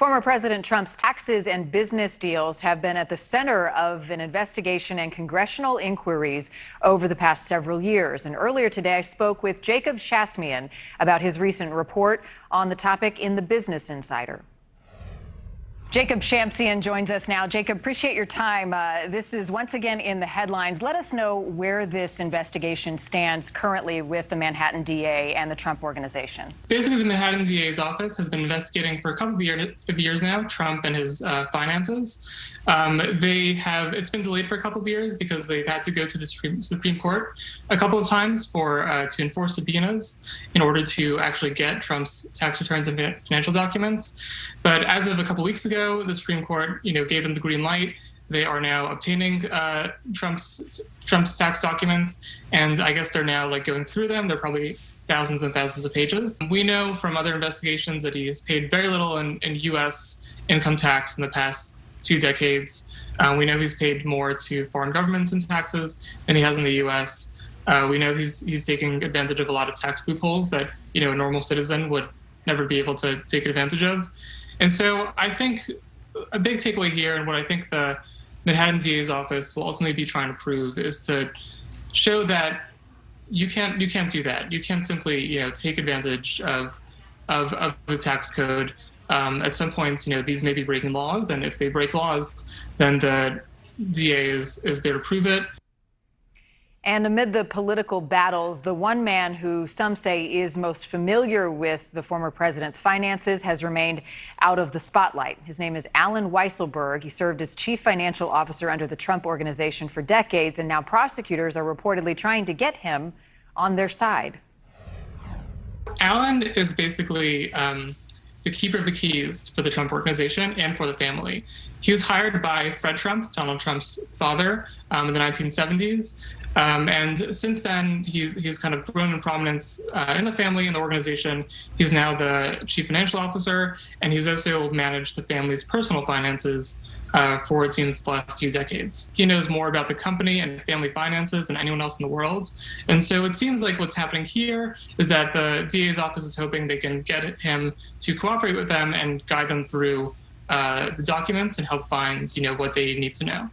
Former President Trump's taxes and business deals have been at the center of an investigation and congressional inquiries over the past several years. And earlier today, I spoke with Jacob Shasmian about his recent report on the topic in the Business Insider. Jacob Shasmian joins us now. Jacob, appreciate your time. This is once again in the headlines. Let us know where this investigation stands currently with the Manhattan DA and the Trump Organization. Basically, the Manhattan DA's office has been investigating for a couple of years now Trump and his finances. It's been delayed for a couple of years because they've had to go to the Supreme Court a couple of times to enforce subpoenas in order to actually get Trump's tax returns and financial documents. But as of a couple of weeks ago, the Supreme Court, gave them the green light. They are now obtaining Trump's tax documents, and I guess they're now going through them. They're probably thousands and thousands of pages. We know from other investigations that he has paid very little in U.S. income tax in the past 2 decades. We know he's paid more to foreign governments in taxes than he has in the U.S. We know he's taking advantage of a lot of tax loopholes that a normal citizen would never be able to take advantage of. And so I think a big takeaway here, and what I think the Manhattan DA's office will ultimately be trying to prove, is to show that you can't do that. You can't simply take advantage of the tax code. At some points, these may be breaking laws, and if they break laws, then the DA is there to prove it. And amid the political battles, the one man who some say is most familiar with the former president's finances has remained out of the spotlight. His name is Allen Weisselberg. He served as chief financial officer under the Trump Organization for decades, and now prosecutors are reportedly trying to get him on their side. Allen is basically the keeper of the keys for the Trump Organization and for the family. He was hired by Fred Trump, Donald Trump's father, in the 1970s. And since then, he's kind of grown in prominence in the family and the organization. He's now the chief financial officer, and he's also managed the family's personal finances for, it seems, the last few decades. He knows more about the company and family finances than anyone else in the world. And so it seems like what's happening here is that the DA's office is hoping they can get him to cooperate with them and guide them through the documents and help find, what they need to know.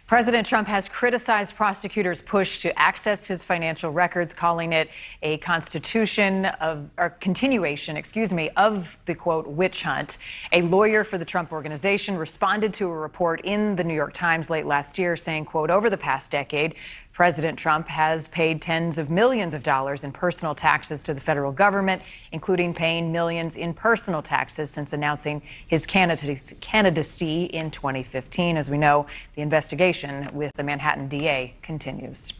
President Trump has criticized prosecutors' push to access his financial records, calling it a continuation of the, quote, witch hunt. A lawyer for the Trump Organization responded to a report in the New York Times late last year saying, quote, over the past decade, President Trump has paid tens of millions of dollars in personal taxes to the federal government, including paying millions in personal taxes since announcing his candidacy in 2015. As we know, the investigation with the Manhattan DA continues.